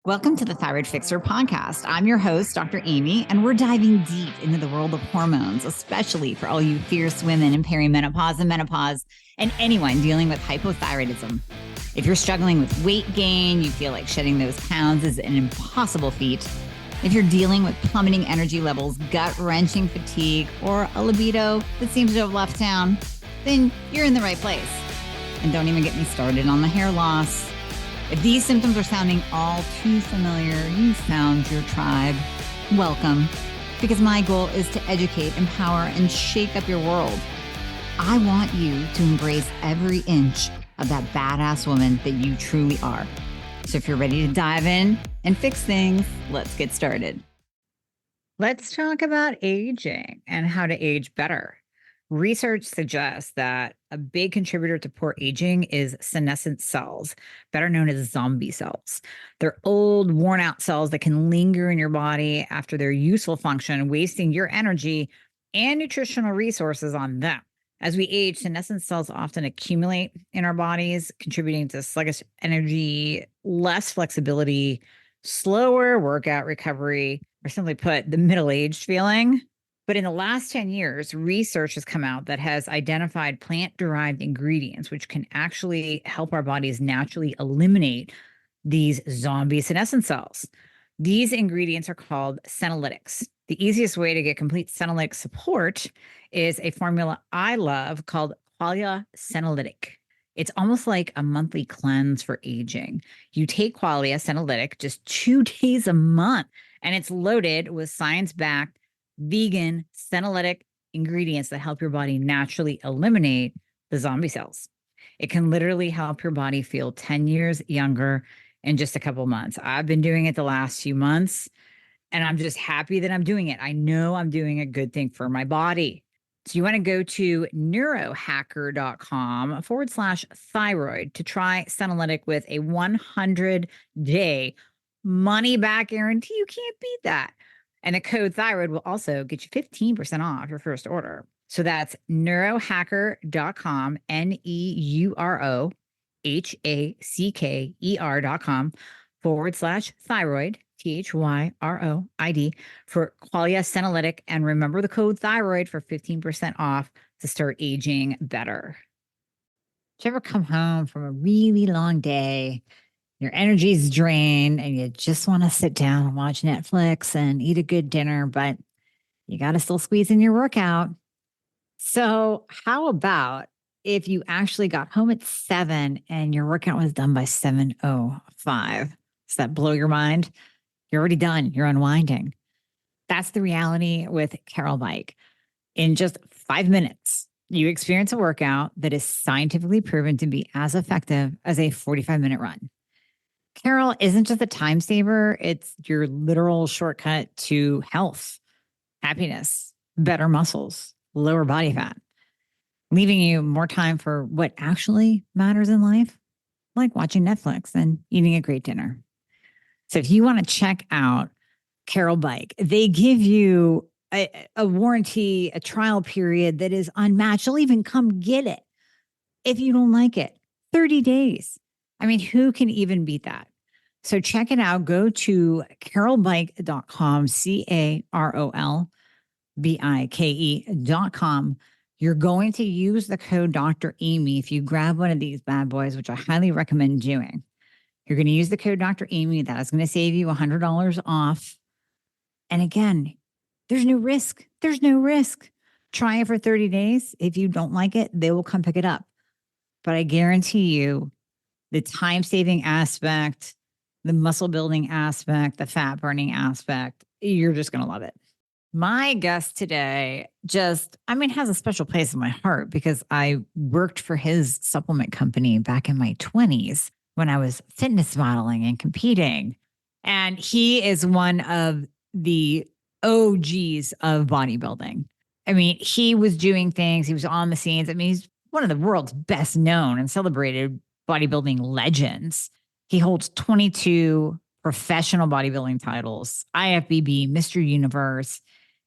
Welcome to the Thyroid Fixer podcast. I'm your host, Dr. Amie, and we're diving deep into the world of hormones, especially for all you fierce women in perimenopause and menopause, and anyone dealing with hypothyroidism. If you're struggling with weight gain, you feel like shedding those pounds is an impossible feat. If you're dealing with plummeting energy levels, gut-wrenching fatigue, or a libido that seems to have left town, then you're in the right place. And don't even get me started on the hair loss. If these symptoms are sounding all too familiar, you found your tribe. Welcome, because my goal is to educate, empower, and shake up your world. I want you to embrace every inch of that badass woman that you truly are. So if you're ready to dive in and fix things, let's get started. Let's talk about aging and how to age better. Research suggests that a big contributor to poor aging is senescent cells, better known as zombie cells. They're old, worn out cells that can linger in your body after their useful function, wasting your energy and nutritional resources on them. As we age, senescent cells often accumulate in our bodies, contributing to sluggish energy, less flexibility, slower workout recovery, or simply put, the middle-aged feeling. But in the last 10 years, research has come out that has identified plant-derived ingredients, which can actually help our bodies naturally eliminate these zombie senescent cells. These ingredients are called senolytics. The easiest way to get complete senolytic support is a formula I love called Qualia Senolytic. It's almost like a monthly cleanse for aging. You take Qualia Senolytic just 2 days a month, and it's loaded with science-backed vegan senolytic ingredients that help your body naturally eliminate the zombie cells. It can literally help your body feel 10 years younger in just a couple months. I've been doing it the last few months, and I'm just happy that I'm doing it. I know I'm doing a good thing for my body. So you want to go to neurohacker.com/thyroid to try senolytic with a 100-day money-back guarantee. You can't beat that. And the code thyroid will also get you 15% off your first order. So that's neurohacker.com, neurohacker.com/thyroid, THYROID, for Qualia Senolytic. And remember the code thyroid for 15% off to start aging better. Did you ever come home from a really long day? Your energy's drained and you just want to sit down and watch Netflix and eat a good dinner, but you got to still squeeze in your workout. So how about if you actually got home at 7 and your workout was done by 7:05? Does that blow your mind? You're already done. You're unwinding. That's the reality with Carol Bike. In just 5 minutes, you experience a workout that is scientifically proven to be as effective as a 45-minute run. Carol isn't just a time saver, it's your literal shortcut to health, happiness, better muscles, lower body fat, leaving you more time for what actually matters in life, like watching Netflix and eating a great dinner. So if you want to check out Carol Bike, they give you a warranty, a trial period that is unmatched. You'll even come get it if you don't like it. 30 days. I mean, who can even beat that? So check it out. Go to carolbike.com, carolbike.com. You're going to use the code Dr. Amie if you grab one of these bad boys, which I highly recommend doing. You're going to use the code Dr. Amie. That is going to save you $100 off. And again, there's no risk. There's no risk. Try it for 30 days. If you don't like it, they will come pick it up. But I guarantee you, the time-saving aspect, the muscle-building aspect, the fat-burning aspect, you're just going to love it. My guest today has a special place in my heart because I worked for his supplement company back in my 20s when I was fitness modeling and competing. And he is one of the OGs of bodybuilding. I mean, he was doing things. He was on the scenes. I mean, he's one of the world's best known and celebrated bodybuilding legends. He holds 22 professional bodybuilding titles, IFBB, Mr. Universe,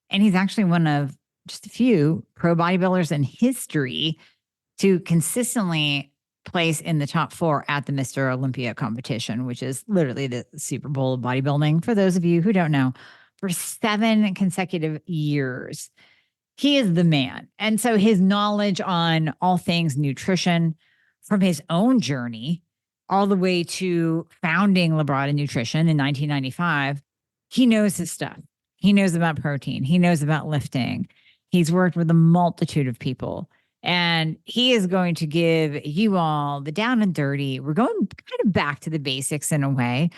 and he's actually one of just a few pro bodybuilders in history to consistently place in the top 4 at the Mr. Olympia competition, which is literally the Super Bowl of bodybuilding. For those of you who don't know, for 7 consecutive years, he is the man. And so his knowledge on all things nutrition, from his own journey all the way to founding Labrada Nutrition in 1995, he knows his stuff. He knows about protein. He knows about lifting. He's worked with a multitude of people. And he is going to give you all the down and dirty. We're going kind of back to the basics in a way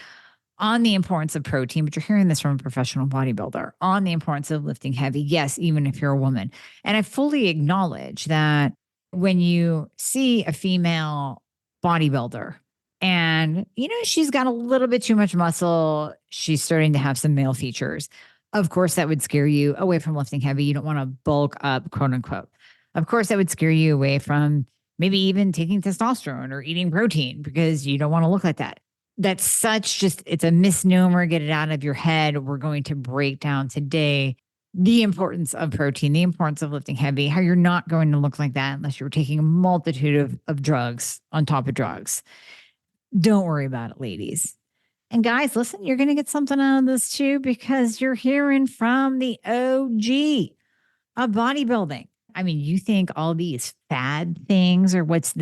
on the importance of protein, but you're hearing this from a professional bodybuilder, on the importance of lifting heavy. Yes, even if you're a woman. And I fully acknowledge that when you see a female bodybuilder and, she's got a little bit too much muscle, she's starting to have some male features. Of course, that would scare you away from lifting heavy. You don't want to bulk up, quote unquote. Of course, that would scare you away from maybe even taking testosterone or eating protein because you don't want to look like that. That's it's a misnomer. Get it out of your head. We're going to break down today the importance of protein, the importance of lifting heavy, how you're not going to look like that unless you're taking a multitude of drugs on top of drugs. Don't worry about it, ladies. And guys, listen, you're going to get something out of this too because you're hearing from the OG of bodybuilding. I mean, you think all these fad things are what's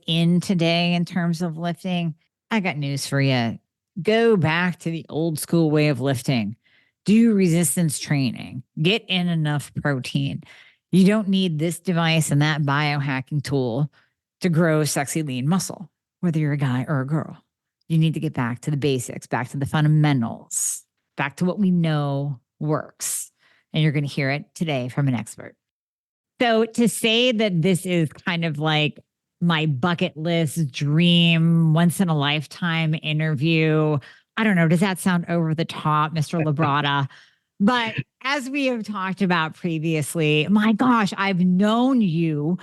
in today in terms of lifting? I got news for you. Go back to the old school way of lifting. Do resistance training. Get in enough protein. You don't need this device and that biohacking tool to grow sexy lean muscle, whether you're a guy or a girl. You need to get back to the basics, back to the fundamentals, back to what we know works. And you're going to hear it today from an expert. So to say that this is kind of like my bucket list dream, once in a lifetime interview, I don't know, does that sound over the top, Mr. Labrada? But as we have talked about previously, my gosh, I've known you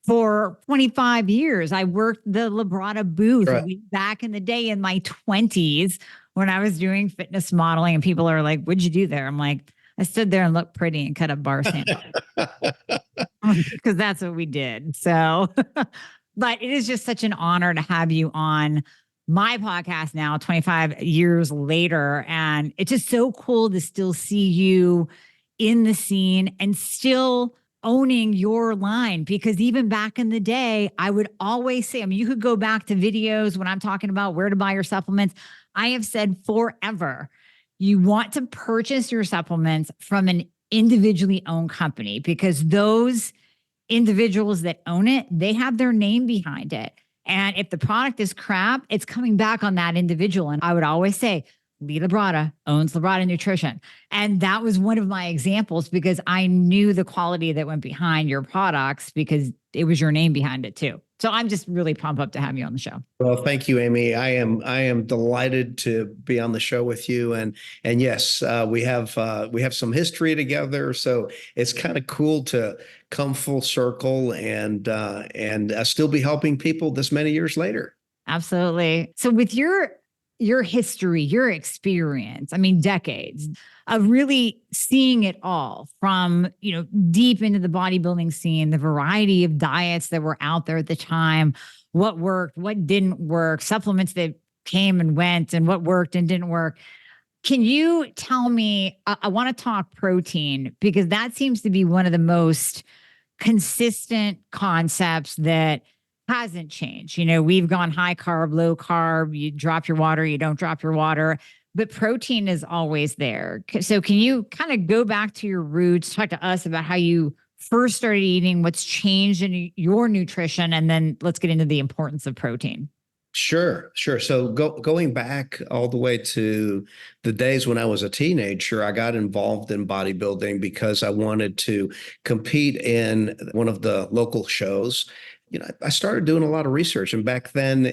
for 25 years. I worked the Labrada booth back in the day in my 20s when I was doing fitness modeling, and people are like, what'd you do there? I'm like, I stood there and looked pretty and cut up bar samples because that's what we did. So, but it is just such an honor to have you on my podcast now, 25 years later. And it's just so cool to still see you in the scene and still owning your line, because even back in the day, I would always say, I mean, you could go back to videos when I'm talking about where to buy your supplements. I have said forever, you want to purchase your supplements from an individually owned company, because those individuals that own it, they have their name behind it. And if the product is crap, it's coming back on that individual. And I would always say, Lee Labrada owns Labrada Nutrition. And that was one of my examples because I knew the quality that went behind your products because it was your name behind it too. So I'm just really pumped up to have you on the show. Well, thank you, Amie. I am delighted to be on the show with you. And yes, we have some history together. So it's kind of cool to come full circle and still be helping people this many years later. Absolutely. So with your history, your experience, I mean, decades of really seeing it all from, deep into the bodybuilding scene, the variety of diets that were out there at the time, what worked, what didn't work, supplements that came and went, and what worked and didn't work. Can you tell me, I want to talk protein because that seems to be one of the most consistent concepts that hasn't changed. We've gone high carb, low carb, you drop your water, you don't drop your water, but protein is always there. So can you kind of go back to your roots, talk to us about how you first started eating, what's changed in your nutrition, and then let's get into the importance of protein. Sure. So going back all the way to the days when I was a teenager, I got involved in bodybuilding because I wanted to compete in one of the local shows. I started doing a lot of research, and back then,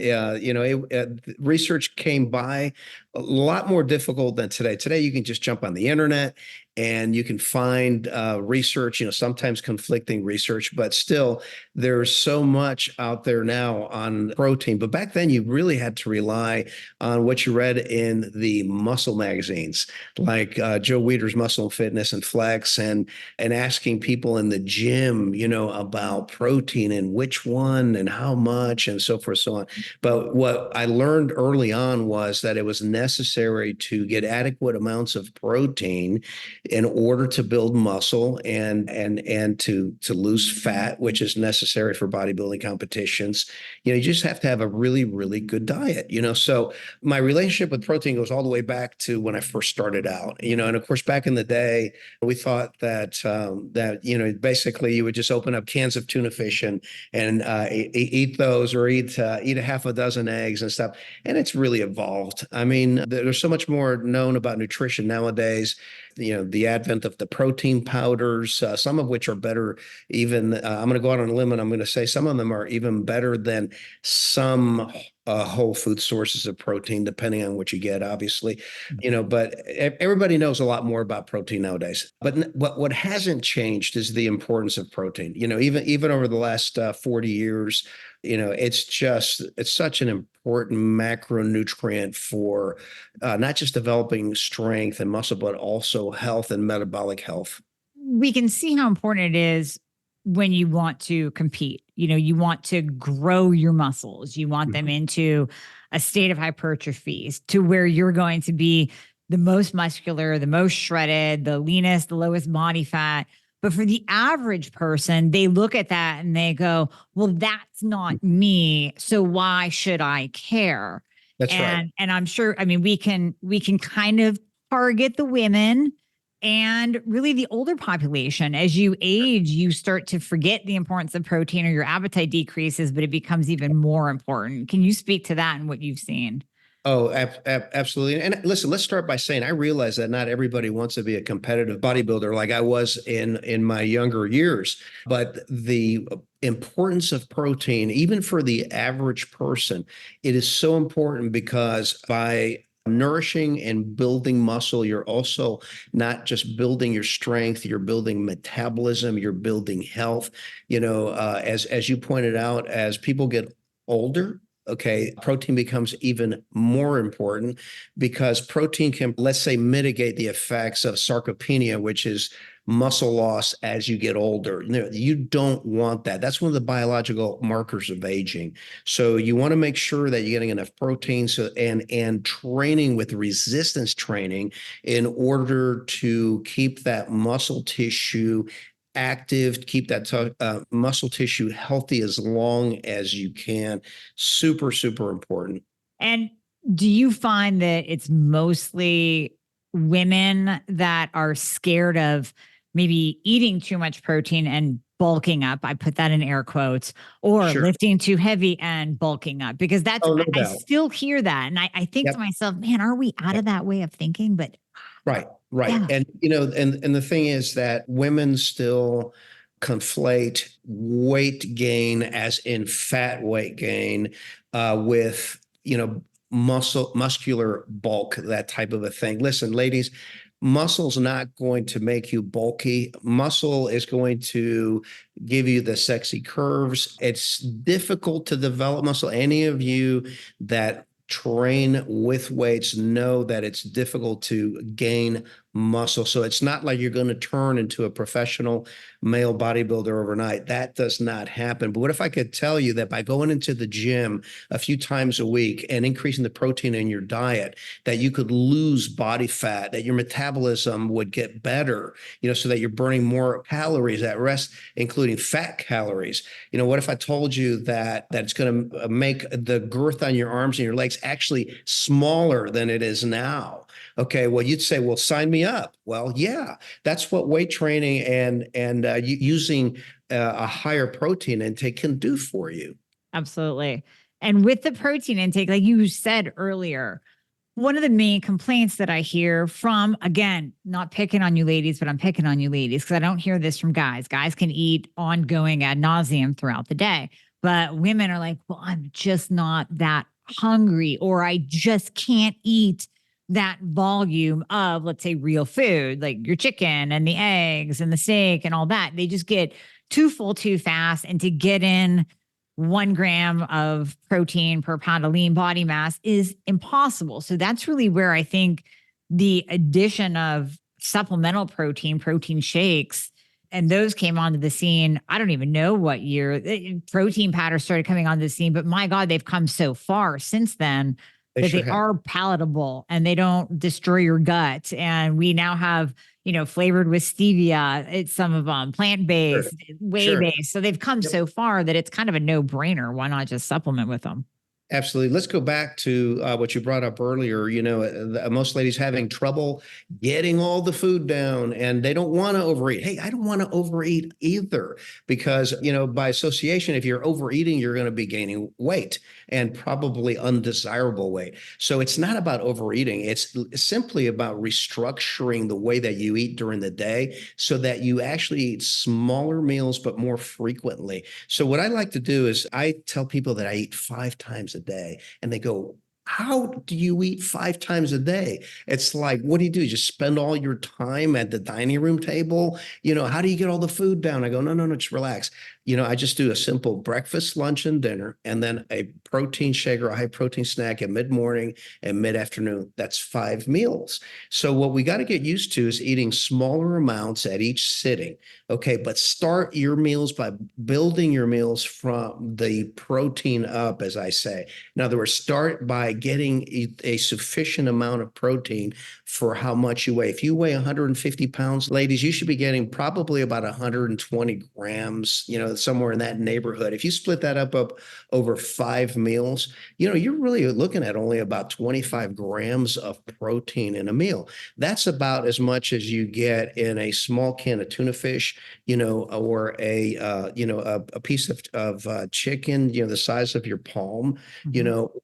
research came by a lot more difficult than today. Today, you can just jump on the internet and you can find research, sometimes conflicting research, but still there's so much out there now on protein. But back then you really had to rely on what you read in the muscle magazines, like Joe Weider's Muscle and Fitness and Flex, and asking people in the gym, about protein and which one and how much and so forth, so on. But what I learned early on was that it was necessary to get adequate amounts of protein in order to build muscle and to lose fat, which is necessary for bodybuilding competitions. You just have to have a really, really good diet. So my relationship with protein goes all the way back to when I first started out. And of course, back in the day, we thought that basically you would just open up cans of tuna fish and eat those, or eat a half a dozen eggs and stuff. And it's really evolved. I mean, there's so much more known about nutrition nowadays. The advent of the protein powders, some of which are better even, I'm going to go out on a limb and I'm going to say some of them are even better than some whole food sources of protein, depending on what you get, obviously, but everybody knows a lot more about protein nowadays. But what hasn't changed is the importance of protein. Even over the last 40 years, it's such an important macronutrient for not just developing strength and muscle, but also health and metabolic health. We can see how important it is when you want to compete. You want to grow your muscles. You want them into a state of hypertrophy to where you're going to be the most muscular, the most shredded, the leanest, the lowest body fat. But for the average person, they look at that and they go, well, that's not me. So why should I care? That's right. And I'm sure, we can kind of target the women and really the older population. As you age, you start to forget the importance of protein, or your appetite decreases, but it becomes even more important. Can you speak to that and what you've seen? Oh, absolutely. And listen, let's start by saying I realize that not everybody wants to be a competitive bodybuilder like I was in my younger years. But the importance of protein, even for the average person, it is so important, because by nourishing and building muscle, you're also not just building your strength, you're building metabolism, you're building health. As you pointed out, as people get older, okay, protein becomes even more important, because protein can, let's say, mitigate the effects of sarcopenia, which is muscle loss as you get older. You don't want that. That's one of the biological markers of aging. So you want to make sure that you're getting enough protein, and training with resistance training in order to keep that muscle tissue active, keep that muscle tissue healthy as long as you can. Super, super important. And do you find that it's mostly women that are scared of maybe eating too much protein and bulking up? I put that in air quotes, or Sure. lifting too heavy and bulking up, because that's, Oh, no I doubt. still hear that. And I think to Yep. myself, man, are we out of that way of thinking? But Right, right. yeah. And the thing is that women still conflate weight gain, as in fat weight gain, with, muscular bulk, that type of a thing. Listen, ladies, muscle's not going to make you bulky. Muscle is going to give you the sexy curves. It's difficult to develop muscle. Any of you that train with weights know that it's difficult to gain muscle. So it's not like you're going to turn into a professional male bodybuilder overnight. That does not happen. But what if I could tell you that by going into the gym a few times a week and increasing the protein in your diet, that you could lose body fat, that your metabolism would get better, so that you're burning more calories at rest, including fat calories. What if I told you that it's going to make the girth on your arms and your legs actually smaller than it is now? Okay, well, you'd say, well, sign me up. Well, yeah, that's what weight training and using a higher protein intake can do for you. Absolutely. And with the protein intake, like you said earlier, one of the main complaints that I hear from, again, not picking on you ladies, but I'm picking on you ladies because I don't hear this from guys. Guys can eat ongoing ad nauseum throughout the day, but women are like, well, I'm just not that hungry, or I just can't eat that volume of, let's say, real food, like your chicken and the eggs and the steak and all that. They just get too full too fast. And to get in 1 gram of protein per pound of lean body mass is impossible. So that's really where I think the addition of supplemental protein shakes, and those came onto the scene. I don't even know what year protein powders started coming onto the scene, but my God, they've come so far since then They that sure they have. are palatable and they don't destroy your gut. And we now have, flavored with stevia. It's some of them Sure. plant-based, Sure. whey-based. So they've come Yep. so far that it's kind of a no-brainer. Why not just supplement with them? Absolutely. Let's go back to what you brought up earlier. Most ladies having trouble getting all the food down and they don't want to overeat. Hey, I don't want to overeat either because, by association, if you're overeating, you're going to be gaining weight and probably undesirable weight. So it's not about overeating. It's simply about restructuring the way that you eat during the day so that you actually eat smaller meals, but more frequently. So what I like to do is I tell people that I eat 5 times a day and they go, how do you eat 5 times a day? It's like, what do? You just spend all your time at the dining room table? How do you get all the food down? I go, no, just relax. I just do a simple breakfast, lunch, and dinner, and then a protein shake or a high protein snack at mid-morning and mid-afternoon. That's 5 meals. So what we got to get used to is eating smaller amounts at each sitting. Okay, but start your meals by building your meals from the protein up, as I say. In other words, start by getting a sufficient amount of protein for how much you weigh. If you weigh 150 pounds, ladies, you should be getting probably about 120 grams, somewhere in that neighborhood. If you split that up over 5 meals, you're really looking at only about 25 grams of protein in a meal. That's about as much as you get in a small can of tuna fish, or a piece of chicken, the size of your palm,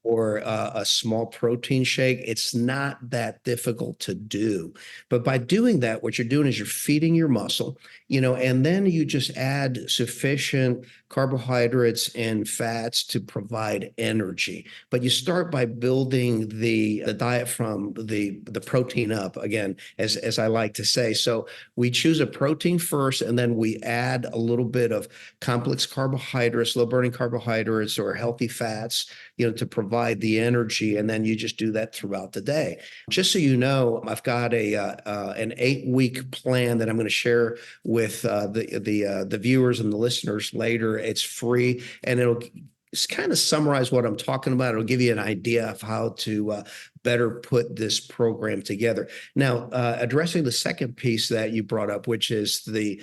or a small protein shake. It's not that difficult to do. But by doing that, what you're doing is you're feeding your muscle, and then you just add sufficient carbohydrates and fats to provide energy. But you start by building the diet from the protein up, again, as I like to say. So we choose a protein first, and then we add a little bit of complex carbohydrates, low burning carbohydrates, or healthy fats, to provide the energy. And then you just do that throughout the day. Just so you know, I've got an 8-week plan that I'm going to share with the viewers and the listeners later. It's free, and it'll kind of summarize what I'm talking about. It'll give you an idea of how to better put this program together. Now, addressing the second piece that you brought up, which is the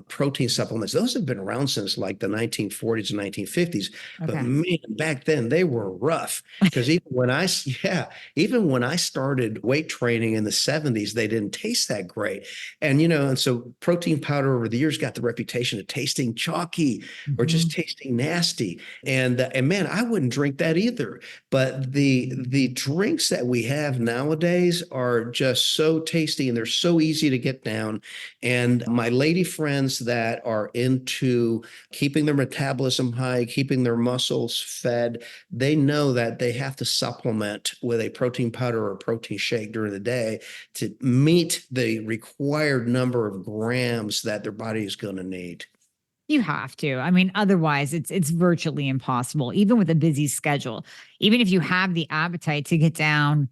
protein supplements. Those have been around since like the 1940s and 1950s. But Okay. man, back then they were rough because even when I started weight training in the 70s, they didn't taste that great. And so protein powder over the years got the reputation of tasting chalky or just tasting nasty. And man, I wouldn't drink that either. But the drinks that we have nowadays are just so tasty and they're so easy to get down. And my lady friends that are into keeping their metabolism high, keeping their muscles fed, they know that they have to supplement with a protein powder or a protein shake during the day to meet the required number of grams that their body is going to need. You have to. I mean, otherwise it's virtually impossible, even with a busy schedule. Even if you have the appetite to get down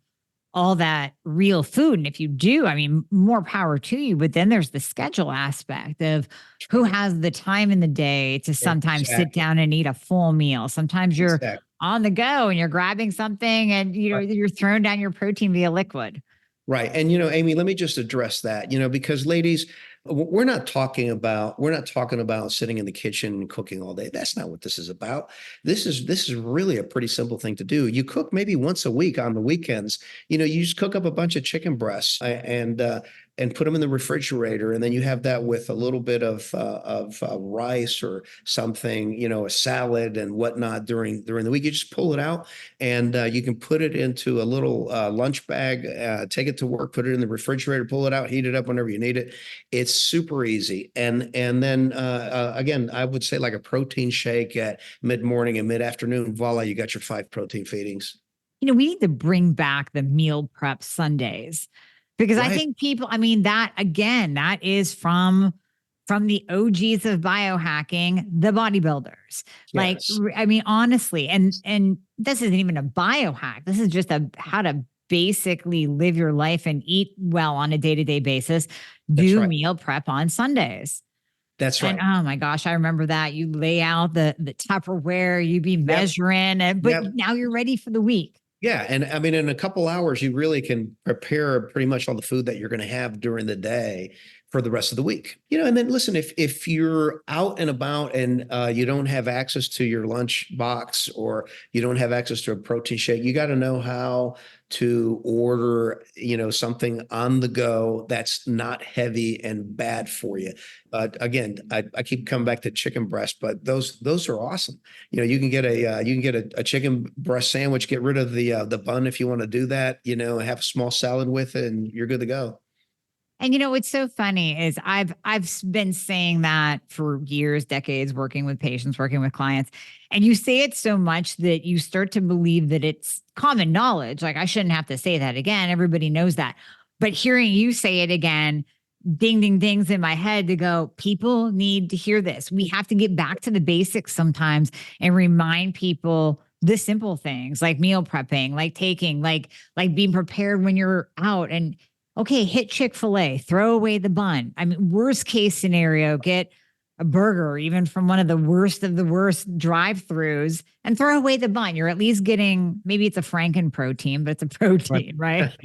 all that real food. And if you do, I mean, more power to you. But then there's the schedule aspect of who has the time in the day to sometimes sit Exactly. down and eat a full meal. Sometimes you're Exactly. on the go and you're grabbing something and you're throwing down your protein via liquid. Right. And Amy, let me just address that, because ladies, we're not talking about sitting in the kitchen and cooking all day. That's not what this is about. This is really a pretty simple thing to do. You cook maybe once a week on the weekends. You just cook up a bunch of chicken breasts and put them in the refrigerator, and then you have that with a little bit of rice or something, a salad and whatnot during the week. You just pull it out, and you can put it into a little lunch bag, take it to work, put it in the refrigerator, pull it out, heat it up whenever you need it. It's super easy. And then again, I would say like a protein shake at mid morning and mid afternoon. Voila, you got your 5 protein feedings. we need to bring back the meal prep Sundays because I Right. think people, that again, that is from the OGs of biohacking, the bodybuilders. Like, Yes. honestly, and this isn't even a biohack. This is just how to basically live your life and eat well on a day-to-day basis. That's Do right. meal prep on Sundays. That's And right. oh my gosh, I remember that. You lay out the Tupperware, you be Yep. measuring, but Yep. now you're ready for the week. Yeah. And I mean, in a couple hours, you really can prepare pretty much all the food that you're going to have during the day for the rest of the week. And then listen, if you're out and about and you don't have access to your lunch box or you don't have access to a protein shake, you got to know how to order, something on the go that's not heavy and bad for you. Again, I keep coming back to chicken breast, but those are awesome. You can get a chicken breast sandwich, get rid of the bun if you want to do that, have a small salad with it and you're good to go. And what's so funny is I've been saying that for years, decades, working with patients, working with clients, and you say it so much that you start to believe that it's common knowledge. Like I shouldn't have to say that again. Everybody knows that. But hearing you say it again, ding, ding, dings in my head to go, people need to hear this. We have to get back to the basics sometimes and remind people the simple things like meal prepping, like taking, like being prepared when you're out and okay, hit Chick-fil-A, throw away the bun. Worst case scenario, get a burger, even from one of the worst drive-throughs, and throw away the bun. You're at least getting, maybe it's a Franken protein, but it's a protein, right?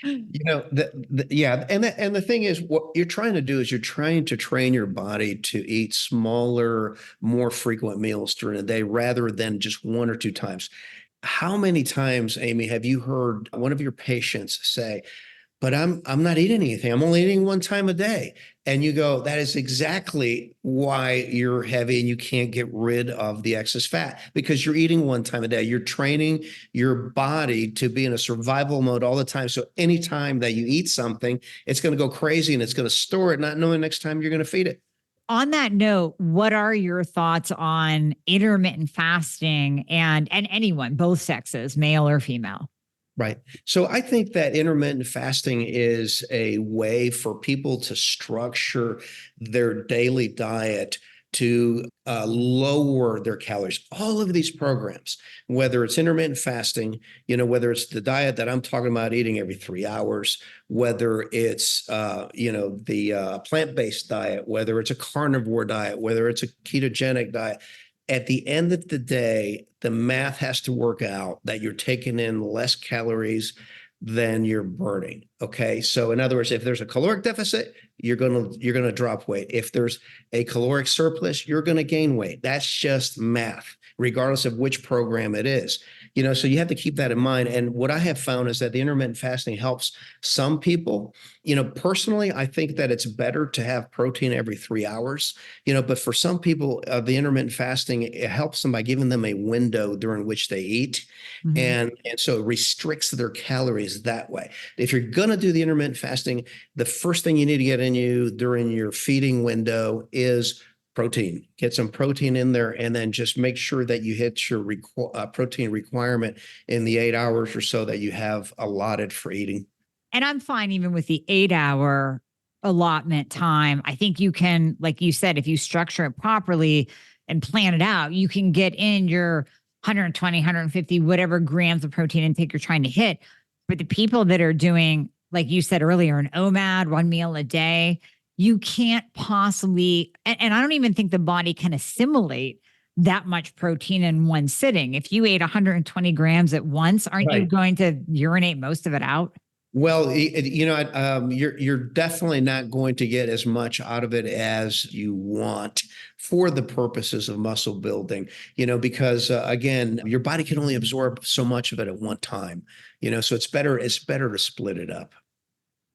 Yeah. And the thing is, what you're trying to do is you're trying to train your body to eat smaller, more frequent meals during the day rather than just one or two times. How many times, Amie, have you heard one of your patients say, but I'm not eating anything. I'm only eating one time a day. And you go, that is exactly why you're heavy and you can't get rid of the excess fat because you're eating one time a day. You're training your body to be in a survival mode all the time. So anytime that you eat something, it's going to go crazy and it's going to store it, not knowing next time you're going to feed it. On that note, what are your thoughts on intermittent fasting and anyone, both sexes, male or female? Right. So I think that intermittent fasting is a way for people to structure their daily diet to lower their calories. All of these programs, whether it's intermittent fasting, whether it's the diet that I'm talking about, eating every 3 hours, whether it's, the plant-based diet, whether it's a carnivore diet, whether it's a ketogenic diet, at the end of the day, the math has to work out that you're taking in less calories than you're burning. Okay. So in other words, if there's a caloric deficit, you're gonna drop weight. If there's a caloric surplus, you're gonna gain weight. That's just math, regardless of which program it is. So you have to keep that in mind. And what I have found is that the intermittent fasting helps some people. Personally, I think that it's better to have protein every 3 hours. But for some people, the intermittent fasting, it helps them by giving them a window during which they eat. Mm-hmm. And so it restricts their calories that way. If you're going to do the intermittent fasting, the first thing you need to get in you during your feeding window is protein. Get some protein in there and then just make sure that you hit your protein requirement in the 8 hours or so that you have allotted for eating. And I'm fine even with the 8-hour allotment time. I think you can, like you said, if you structure it properly and plan it out, you can get in your 120, 150, whatever grams of protein intake you're trying to hit. But the people that are doing, like you said earlier, an OMAD, one meal a day, you can't possibly, and I don't even think the body can assimilate that much protein in one sitting. If you ate 120 grams at once, aren't you going to urinate most of it out? Well, you're definitely not going to get as much out of it as you want for the purposes of muscle building, because again, your body can only absorb so much of it at one time, so it's better to split it up.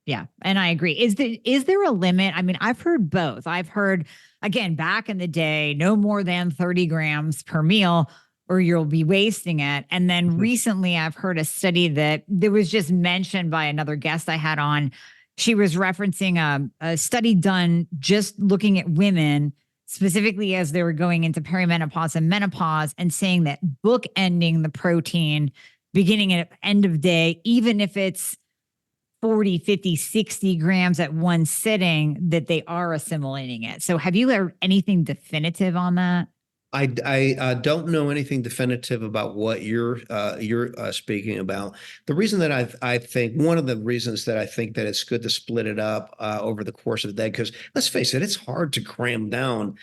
Yeah. And I agree. Is there a limit? I've heard both. I've heard, again, back in the day, no more than 30 grams per meal or you'll be wasting it. And then recently I've heard a study that was just mentioned by another guest I had on. She was referencing a study done just looking at women specifically as they were going into perimenopause and menopause and saying that bookending the protein beginning and end of day, even if it's 40, 50, 60 grams at one sitting, that they are assimilating it. So have you heard anything definitive on that? I don't know anything definitive about what you're speaking about. The reason that I think one of the reasons that I think that it's good to split it up over the course of the day, because let's face it, it's hard to cram down,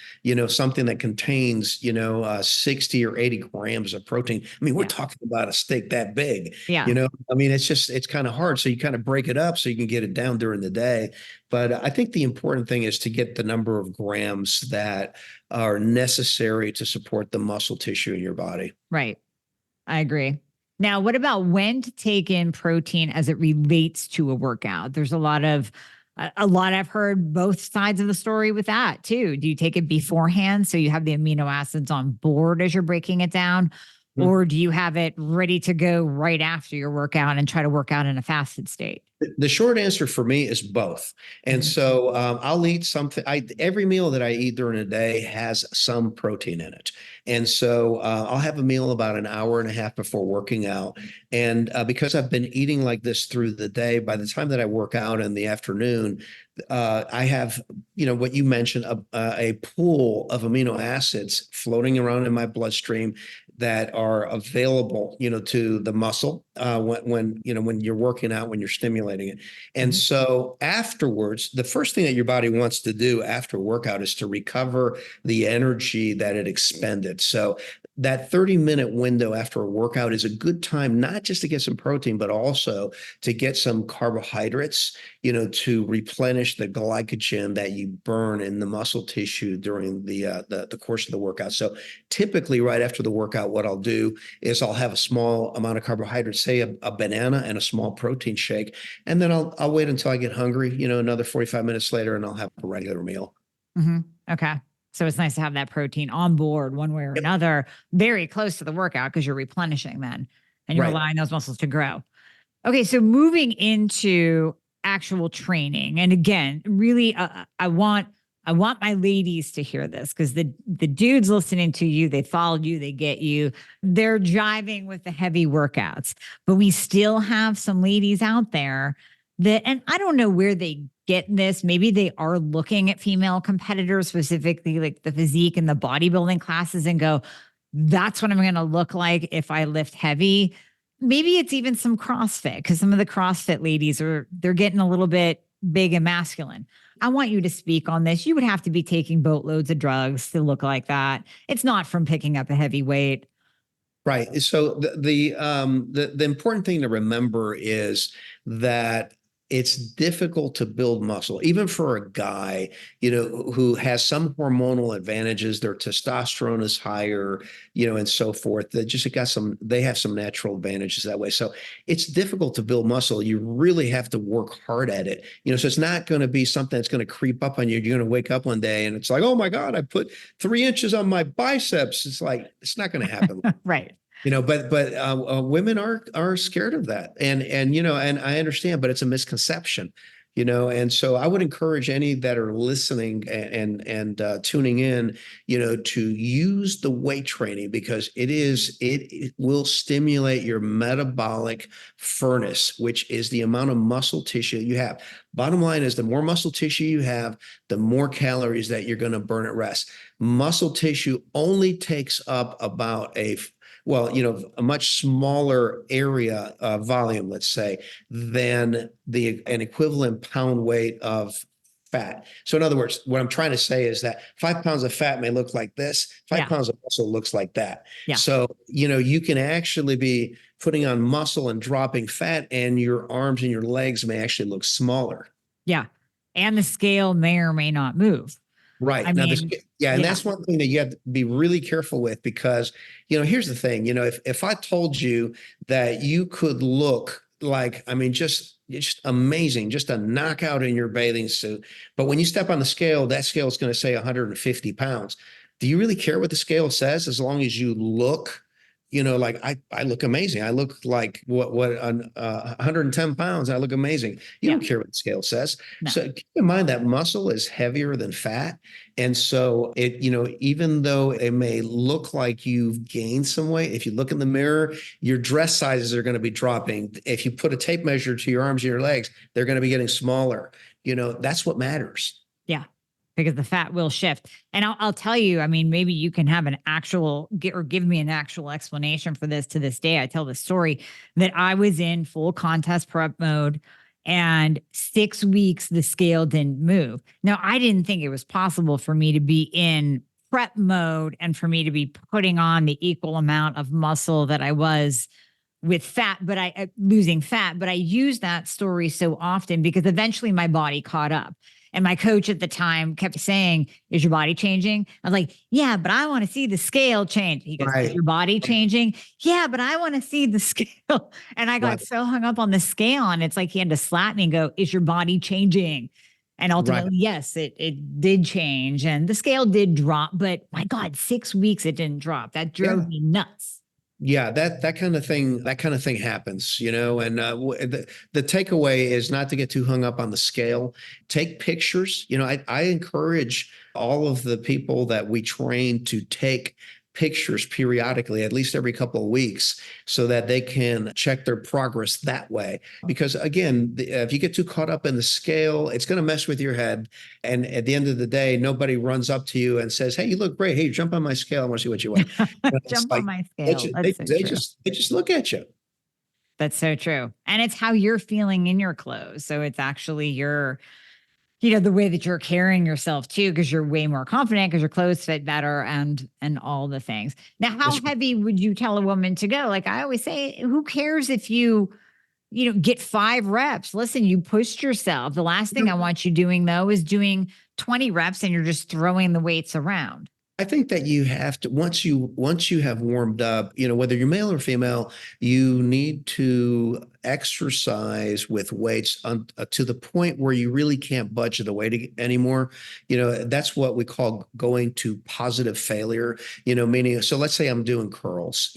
something that contains, 60 or 80 grams of protein. I mean, we're talking about a steak that big, Yeah. I mean, it's kind of hard. So you kind of break it up so you can get it down during the day. But I think the important thing is to get the number of grams that are necessary to support the muscle tissue in your body. Right. I agree. Now, what about when to take in protein as it relates to a workout? There's a lot I've heard both sides of the story with that too. Do you take it beforehand so you have the amino acids on board as you're breaking it down? Or do you have it ready to go right after your workout and try to work out in a fasted state? The short answer for me is both. And so I'll eat something. Every meal that I eat during the day has some protein in it. And so I'll have a meal about an hour and a half before working out. And because I've been eating like this through the day, by the time that I work out in the afternoon, I have, what you mentioned, a pool of amino acids floating around in my bloodstream that are available, to the muscle when you're working out, when you're stimulating it. And so afterwards, the first thing that your body wants to do after workout is to recover the energy that it expended. So that 30-minute window after a workout is a good time, not just to get some protein, but also to get some carbohydrates, to replenish the glycogen that you burn in the muscle tissue during the course of the workout. So typically right after the workout, what I'll do is I'll have a small amount of carbohydrates, say a banana and a small protein shake. And then I'll wait until I get hungry, another 45 minutes later, and I'll have a regular meal. Okay. So it's nice to have that protein on board one way or another, very close to the workout because you're replenishing then and you're allowing those muscles to grow. Okay. So moving into actual training. And again, really, I want my ladies to hear this because the dudes listening to you, they followed you, they get you, they're jiving with the heavy workouts, but we still have some ladies out there that, and I don't know where they get this. Maybe they are looking at female competitors, specifically like the physique and the bodybuilding classes, and go, that's what I'm going to look like if I lift heavy. Maybe it's even some CrossFit, because some of the CrossFit ladies they're getting a little bit big and masculine. I want you to speak on this. You would have to be taking boatloads of drugs to look like that. It's not from picking up a heavy weight. Right. So the important thing to remember is that it's difficult to build muscle, even for a guy, who has some hormonal advantages. Their testosterone is higher, and so forth. They have some natural advantages that way. So it's difficult to build muscle. You really have to work hard at it. So it's not going to be something that's going to creep up on you. You're going to wake up one day and it's like, oh my God, I put 3 inches on my biceps. It's like, it's not going to happen. Right. But women are scared of that, and I understand, but it's a misconception, and so I would encourage any that are listening and tuning in, to use the weight training, because it will stimulate your metabolic furnace, which is the amount of muscle tissue you have. Bottom line is, the more muscle tissue you have, the more calories that you're going to burn at rest. Muscle tissue only takes up about a much smaller area volume, let's say, than an equivalent pound weight of fat. So in other words, what I'm trying to say is that 5 pounds of fat may look like this, 5 pounds of muscle looks like that. Yeah. So, you can actually be putting on muscle and dropping fat, and your arms and your legs may actually look smaller. Yeah. And the scale may or may not move. Right. And that's one thing that you have to be really careful with, because, here's the thing, if I told you that you could look like, just amazing, just a knockout in your bathing suit, but when you step on the scale, that scale is going to say 150 pounds. Do you really care what the scale says, as long as you look, like I look amazing. I look like what 110 pounds. I look amazing. You Yeah. don't care what the scale says. No. So keep in mind that muscle is heavier than fat. And so even though it may look like you've gained some weight, if you look in the mirror, your dress sizes are going to be dropping. If you put a tape measure to your arms and your legs, they're going to be getting smaller. That's what matters. Yeah. Because the fat will shift. And I'll tell you, I mean, maybe you can have give me an actual explanation for this. To this day, I tell the story that I was in full contest prep mode, and 6 weeks, the scale didn't move. Now, I didn't think it was possible for me to be in prep mode and for me to be putting on the equal amount of muscle that I was with fat, but losing fat. But I use that story so often because eventually my body caught up. And my coach at the time kept saying, "Is your body changing?" I was like, "Yeah, but I want to see the scale change." He goes, Right. "Is your body changing?" "Yeah, but I want to see the scale." And I got Right. so hung up on the scale, and it's like he had to slap me and go, "Is your body changing?" And ultimately, Right. yes, it did change, and the scale did drop. But my God, 6 weeks it didn't drop. That drove me nuts. Yeah, that kind of thing happens, and the takeaway is not to get too hung up on the scale. Take pictures. I encourage all of the people that we train to take pictures periodically, at least every couple of weeks, so that they can check their progress that way. Because again, if you get too caught up in the scale, it's going to mess with your head. And at the end of the day, nobody runs up to you and says, "Hey, you look great. Hey, jump on my scale. I want to see what you weigh." It's Jump on like my they scale. just, That's so true. they just look at you. That's so true. And it's how you're feeling in your clothes. So it's actually the way that you're carrying yourself too, because you're way more confident because your clothes fit better and all the things. Now, how heavy would you tell a woman to go? Like I always say, who cares if you get 5 reps? Listen, you pushed yourself. The last thing I want you doing though is doing 20 reps and you're just throwing the weights around. I think that you have to once you have warmed up, whether you're male or female, you need to exercise with weights to the point where you really can't budge the weight anymore. That's what we call going to positive failure. Meaning, so let's say I'm doing curls,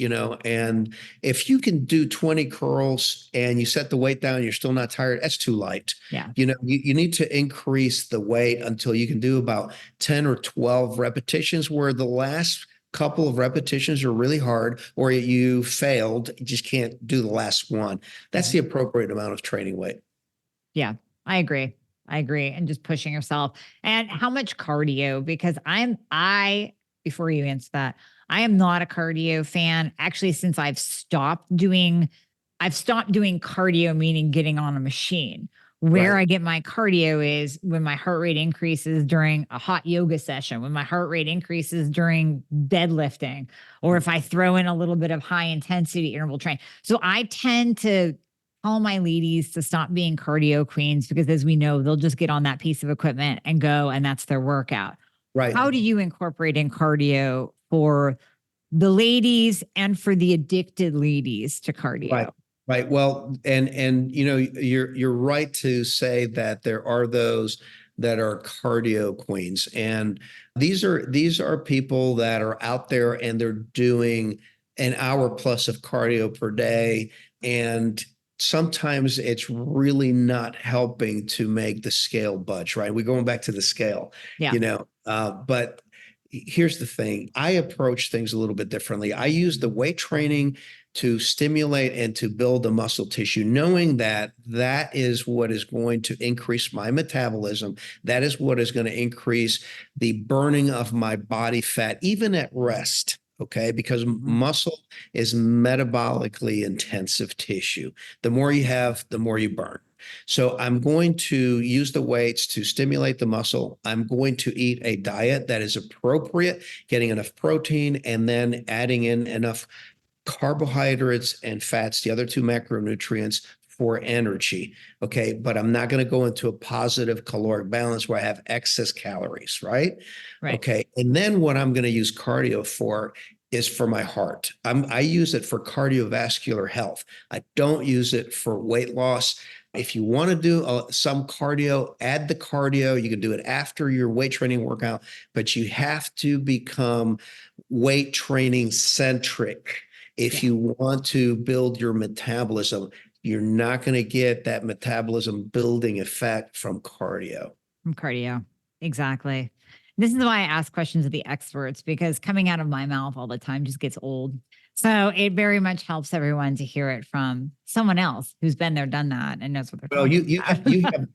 and if you can do 20 curls and you set the weight down, you're still not tired, that's too light. Yeah. You need to increase the weight until you can do about 10 or 12 repetitions, where the last couple of repetitions are really hard, or you failed, you just can't do the last one. That's the appropriate amount of training weight. Yeah, I agree. And just pushing yourself. And how much cardio? Because before you answer that, I am not a cardio fan. Actually, since I've stopped doing cardio, meaning getting on a machine. Where Right. I get my cardio is when my heart rate increases during a hot yoga session, when my heart rate increases during deadlifting, or if I throw in a little bit of high intensity interval training. So I tend to tell my ladies to stop being cardio queens because, as we know, they'll just get on that piece of equipment and go, and that's their workout. Right. How do you incorporate in cardio for the ladies and for the addicted ladies to cardio? Right. Right. Well, and you're right to say that there are those that are cardio queens, and these are people that are out there and they're doing an hour plus of cardio per day, and sometimes it's really not helping to make the scale budge. Right. We're going back to the scale. Yeah. But here's the thing. I approach things a little bit differently. I use the weight training to stimulate and to build the muscle tissue, knowing that that is what is going to increase my metabolism. That is what is going to increase the burning of my body fat, even at rest. Okay. Because muscle is metabolically intensive tissue. The more you have, the more you burn. So I'm going to use the weights to stimulate the muscle. I'm going to eat a diet that is appropriate, getting enough protein, and then adding in enough carbohydrates and fats, the other 2 macronutrients, for energy. Okay. But I'm not going to go into a positive caloric balance where I have excess calories. Right. Okay. And then what I'm going to use cardio for is for my heart. I use it for cardiovascular health. I don't use it for weight loss. If you want to do some cardio, add the cardio. You can do it after your weight training workout, but you have to become weight training centric If you want to build your metabolism, you're not going to get that metabolism building effect from cardio. From cardio. Exactly. This is why I ask questions of the experts, because coming out of my mouth all the time just gets old. So it very much helps everyone to hear it from someone else who's been there, done that, and knows what they're Well, talking about.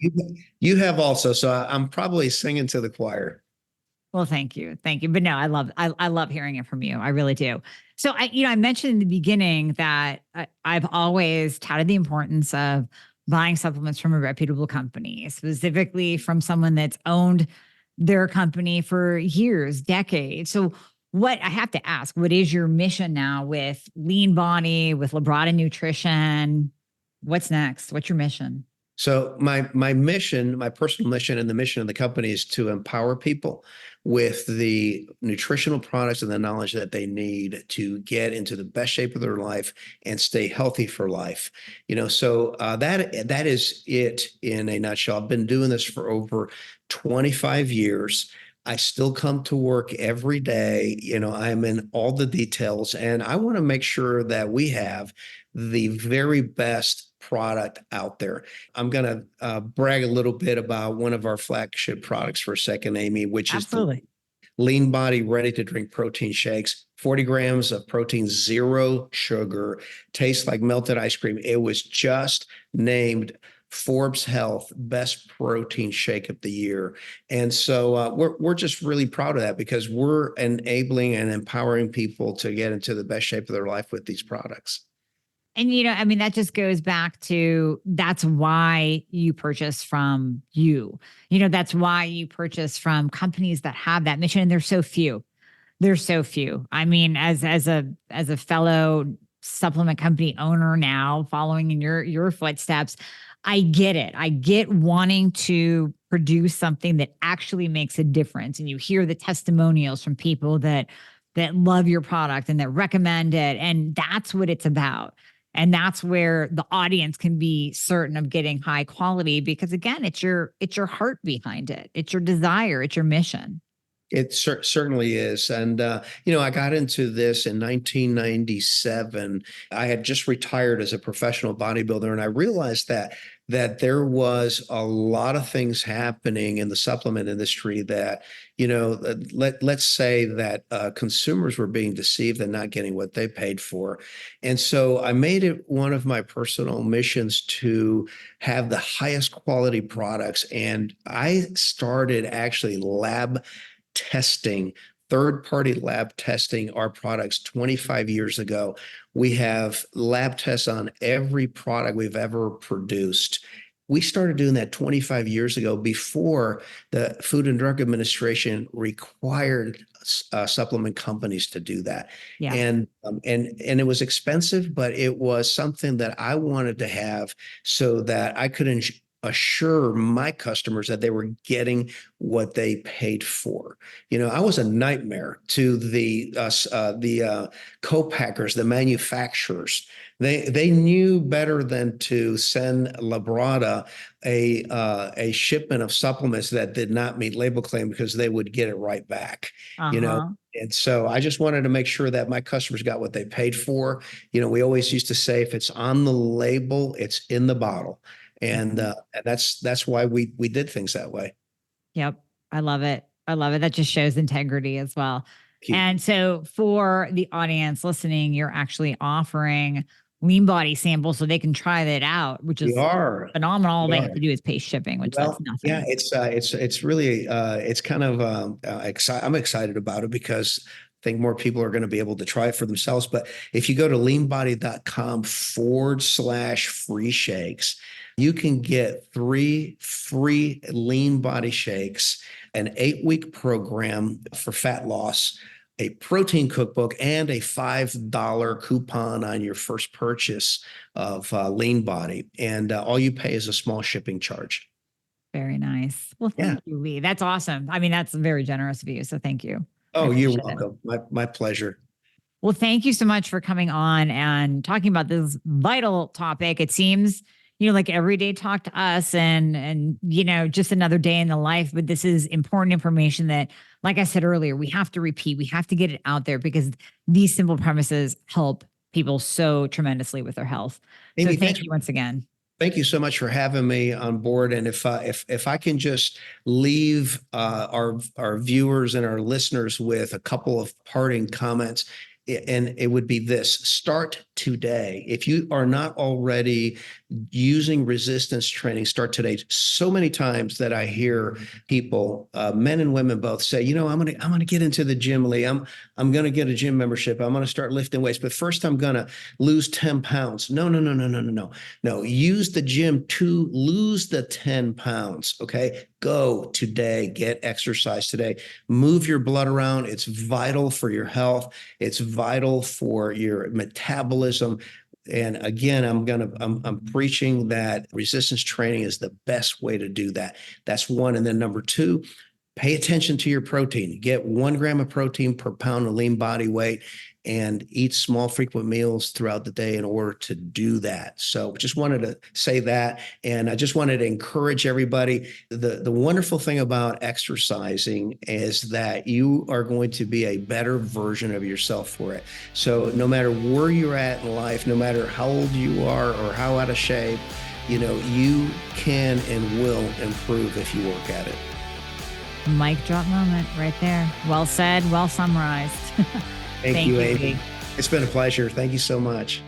you have also, so I'm probably singing to the choir. Well, thank you. Thank you. But no, I love hearing it from you. I really do. So I mentioned in the beginning that I've always touted the importance of buying supplements from a reputable company, specifically from someone that's owned their company for years, decades. So what I have to ask, what is your mission now with Lean Body, with Labrada Nutrition? What's next? What's your mission? So my mission, my personal mission, and the mission of the company is to empower people with the nutritional products and the knowledge that they need to get into the best shape of their life and stay healthy for life. So that is it in a nutshell. I've been doing this for over 25 years. I still come to work every day. I'm in all the details, and I want to make sure that we have the very best product out there. I'm going to brag a little bit about one of our flagship products for a second, Amie, which is the Lean Body Ready to Drink Protein Shakes. 40 grams of protein, 0 sugar, tastes like melted ice cream. It was just named Forbes Health Best Protein Shake of the Year. And so we're just really proud of that, because we're enabling and empowering people to get into the best shape of their life with these products. And, that just goes back to, that's why you purchase from you. That's why you purchase from companies that have that mission. And there's so few. There's so few. As a fellow supplement company owner now, following in your footsteps, I get it. I get wanting to produce something that actually makes a difference. And you hear the testimonials from people that love your product and that recommend it. And that's what it's about. And that's where the audience can be certain of getting high quality, because again, it's your heart behind it. It's your desire. It's your mission. It certainly is. And, I got into this in 1997. I had just retired as a professional bodybuilder, and I realized that there was a lot of things happening in the supplement industry that, let's say that consumers were being deceived and not getting what they paid for. And so I made it one of my personal missions to have the highest quality products. And I started actually third-party lab testing our products 25 years ago. We have lab tests on every product we've ever produced. We started doing that 25 years ago, before the Food and Drug Administration required supplement companies to do that. Yeah. And it was expensive, but it was something that I wanted to have so that I could assure my customers that they were getting what they paid for. I was a nightmare to the co-packers, the manufacturers. They knew better than to send Labrada a shipment of supplements that did not meet label claim, because they would get it right back. And so I just wanted to make sure that my customers got what they paid for. We always used to say, if it's on the label, it's in the bottle. And that's why we did things that way. Yep. I love it. That just shows integrity as well. And so for the audience listening, you're actually offering Lean Body samples so they can try that out, which is phenomenal. All they have to do is pay shipping, which that's nothing. Yeah, it's really it's kind of I'm excited about it, because I think more people are going to be able to try it for themselves. But if you go to leanbody.com/free shakes, you can get 3 free Lean Body shakes, an 8-week program for fat loss, a protein cookbook, and a $5 coupon on your first purchase of Lean Body. And all you pay is a small shipping charge. Very nice. Well, thank you, Lee. That's awesome. That's very generous of you. So thank you. Oh, you're welcome. My pleasure. Well, thank you so much for coming on and talking about this vital topic. It seems, like everyday talk to us and, just another day in the life. But this is important information that, like I said earlier, we have to repeat. We have to get it out there, because these simple premises help people so tremendously with their health. Amie, So thank you once again. Thank you so much for having me on board. And if I can just leave our viewers and our listeners with a couple of parting comments, and it would be this: start today. If you are not already using resistance training, start today. So many times that I hear people, men and women both, say, I'm gonna get into the gym, Lee. I'm gonna get a gym membership. I'm gonna start lifting weights, but first I'm gonna lose 10 pounds. No. Use the gym to lose the 10 pounds. Okay. Go today, get exercise today, move your blood around. It's vital for your health. It's vital for your metabolism. And again, I'm preaching that resistance training is the best way to do that. That's one. And then number two, pay attention to your protein. Get 1 gram of protein per pound of lean body weight, and eat small, frequent meals throughout the day in order to do that. So just wanted to say that. And I just wanted to encourage everybody. The wonderful thing about exercising is that you are going to be a better version of yourself for it. So no matter where you're at in life, no matter how old you are or how out of shape, you can and will improve if you work at it. Mic drop moment right there. Well said, well summarized. Thank you, Amie. It's been a pleasure. Thank you so much.